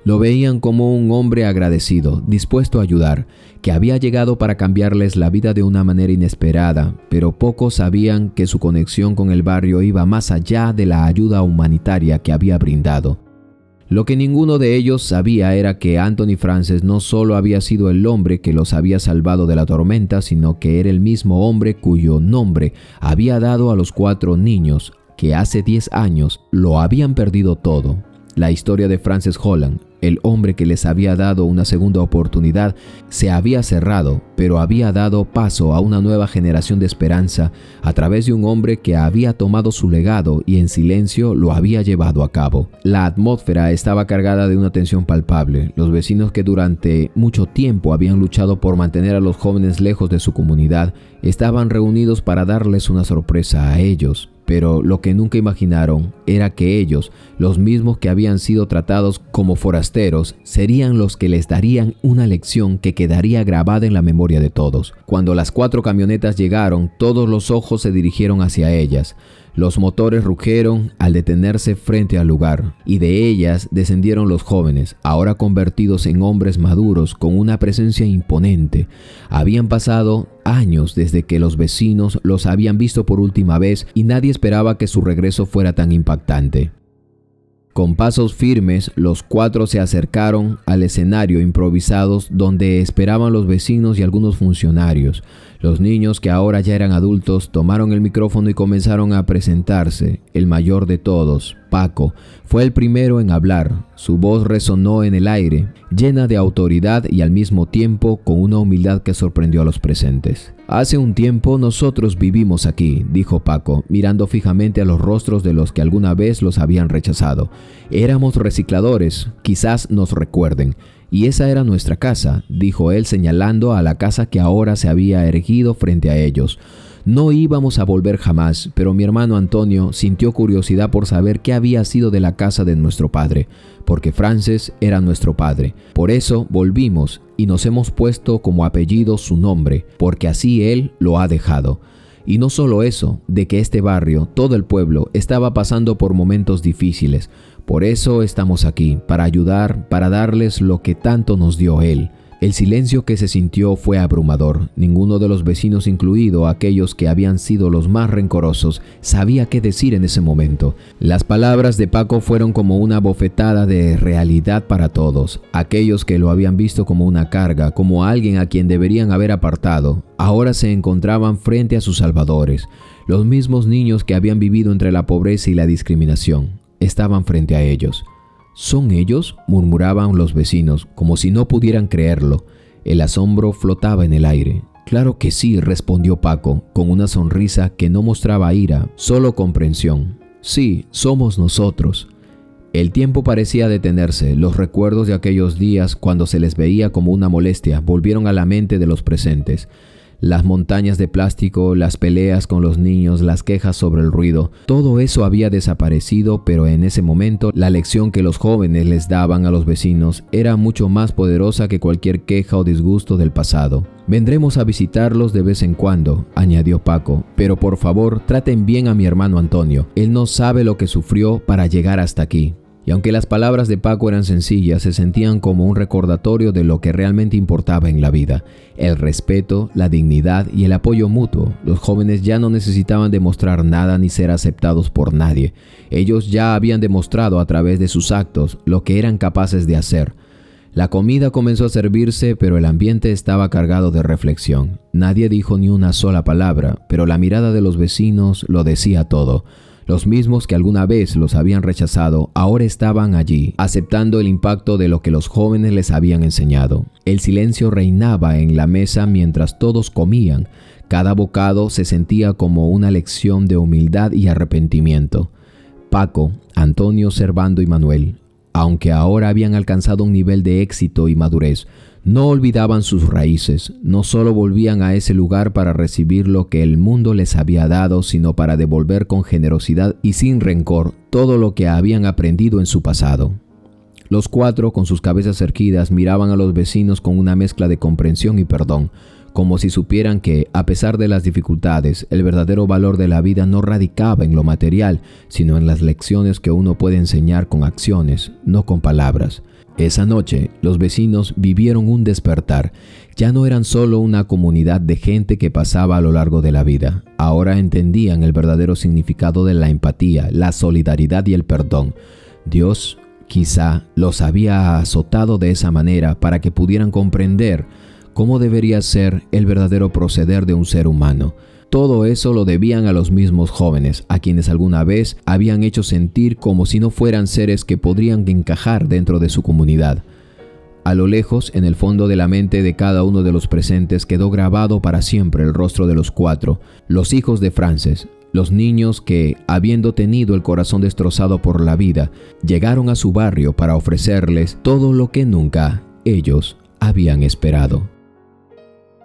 Lo veían como un hombre agradecido, dispuesto a ayudar, que había llegado para cambiarles la vida de una manera inesperada, pero pocos sabían que su conexión con el barrio iba más allá de la ayuda humanitaria que había brindado. Lo que ninguno de ellos sabía era que Anthony Frances no solo había sido el hombre que los había salvado de la tormenta, sino que era el mismo hombre cuyo nombre había dado a los 4 niños que hace 10 años lo habían perdido todo. La historia de Frances Holland, el hombre que les había dado una segunda oportunidad, se había cerrado, pero había dado paso a una nueva generación de esperanza a través de un hombre que había tomado su legado y en silencio lo había llevado a cabo. La atmósfera estaba cargada de una tensión palpable. Los vecinos que durante mucho tiempo habían luchado por mantener a los jóvenes lejos de su comunidad, estaban reunidos para darles una sorpresa a ellos. Pero lo que nunca imaginaron era que ellos, los mismos que habían sido tratados como forasteros, serían los que les darían una lección que quedaría grabada en la memoria de todos. Cuando las 4 camionetas llegaron, todos los ojos se dirigieron hacia ellas. Los motores rugieron al detenerse frente al lugar, y de ellas descendieron los jóvenes, ahora convertidos en hombres maduros con una presencia imponente. Habían pasado años desde que los vecinos los habían visto por última vez y nadie esperaba que su regreso fuera tan impactante. Con pasos firmes, los 4 se acercaron al escenario improvisados donde esperaban los vecinos y algunos funcionarios. Los niños, que ahora ya eran adultos, tomaron el micrófono y comenzaron a presentarse. El mayor de todos, Paco, fue el primero en hablar. Su voz resonó en el aire, llena de autoridad y al mismo tiempo con una humildad que sorprendió a los presentes. Hace un tiempo nosotros vivimos aquí, dijo Paco, mirando fijamente a los rostros de los que alguna vez los habían rechazado. Éramos recicladores, quizás nos recuerden. Y esa era nuestra casa, dijo él señalando a la casa que ahora se había erguido frente a ellos. No íbamos a volver jamás, pero mi hermano Antonio sintió curiosidad por saber qué había sido de la casa de nuestro padre, porque Frances era nuestro padre. Por eso volvimos y nos hemos puesto como apellido su nombre, porque así él lo ha dejado. Y no solo eso, de que este barrio, todo el pueblo, estaba pasando por momentos difíciles. Por eso estamos aquí, para ayudar, para darles lo que tanto nos dio él. El silencio que se sintió fue abrumador. Ninguno de los vecinos, incluido aquellos que habían sido los más rencorosos, sabía qué decir en ese momento. Las palabras de Paco fueron como una bofetada de realidad para todos. Aquellos que lo habían visto como una carga, como alguien a quien deberían haber apartado, ahora se encontraban frente a sus salvadores. Los mismos niños que habían vivido entre la pobreza y la discriminación estaban frente a ellos. ¿Son ellos?, murmuraban los vecinos, como si no pudieran creerlo. El asombro flotaba en el aire. Claro que sí, respondió Paco, con una sonrisa que no mostraba ira, solo comprensión. Sí, somos nosotros. El tiempo parecía detenerse. Los recuerdos de aquellos días, cuando se les veía como una molestia, volvieron a la mente de los presentes. Las montañas de plástico, las peleas con los niños, las quejas sobre el ruido, todo eso había desaparecido, pero en ese momento la lección que los jóvenes les daban a los vecinos era mucho más poderosa que cualquier queja o disgusto del pasado. «Vendremos a visitarlos de vez en cuando», añadió Paco, «pero por favor traten bien a mi hermano Antonio. Él no sabe lo que sufrió para llegar hasta aquí». Y aunque las palabras de Paco eran sencillas, se sentían como un recordatorio de lo que realmente importaba en la vida: el respeto, la dignidad y el apoyo mutuo. Los jóvenes ya no necesitaban demostrar nada ni ser aceptados por nadie. Ellos ya habían demostrado a través de sus actos lo que eran capaces de hacer. La comida comenzó a servirse, pero el ambiente estaba cargado de reflexión. Nadie dijo ni una sola palabra, pero la mirada de los vecinos lo decía todo. Los mismos que alguna vez los habían rechazado, ahora estaban allí, aceptando el impacto de lo que los jóvenes les habían enseñado. El silencio reinaba en la mesa mientras todos comían. Cada bocado se sentía como una lección de humildad y arrepentimiento. Paco, Antonio, Servando y Manuel, aunque ahora habían alcanzado un nivel de éxito y madurez, no olvidaban sus raíces. No solo volvían a ese lugar para recibir lo que el mundo les había dado, sino para devolver con generosidad y sin rencor todo lo que habían aprendido en su pasado. Los cuatro, con sus cabezas erguidas, miraban a los vecinos con una mezcla de comprensión y perdón, como si supieran que, a pesar de las dificultades, el verdadero valor de la vida no radicaba en lo material, sino en las lecciones que uno puede enseñar con acciones, no con palabras. Esa noche, los vecinos vivieron un despertar. Ya no eran solo una comunidad de gente que pasaba a lo largo de la vida. Ahora entendían el verdadero significado de la empatía, la solidaridad y el perdón. Dios quizá los había azotado de esa manera para que pudieran comprender cómo debería ser el verdadero proceder de un ser humano. Todo eso lo debían a los mismos jóvenes, a quienes alguna vez habían hecho sentir como si no fueran seres que podrían encajar dentro de su comunidad. A lo lejos, en el fondo de la mente de cada uno de los presentes, quedó grabado para siempre el rostro de los cuatro, los hijos de Frances, los niños que, habiendo tenido el corazón destrozado por la vida, llegaron a su barrio para ofrecerles todo lo que nunca ellos habían esperado.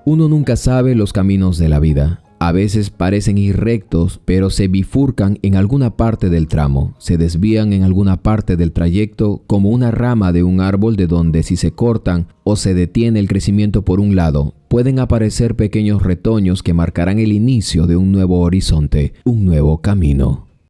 Uno nunca sabe los caminos de la vida. A veces parecen ir rectos, pero se bifurcan en alguna parte del tramo, se desvían en alguna parte del trayecto como una rama de un árbol de donde si se cortan o se detiene el crecimiento por un lado, pueden aparecer pequeños retoños que marcarán el inicio de un nuevo horizonte, un nuevo camino.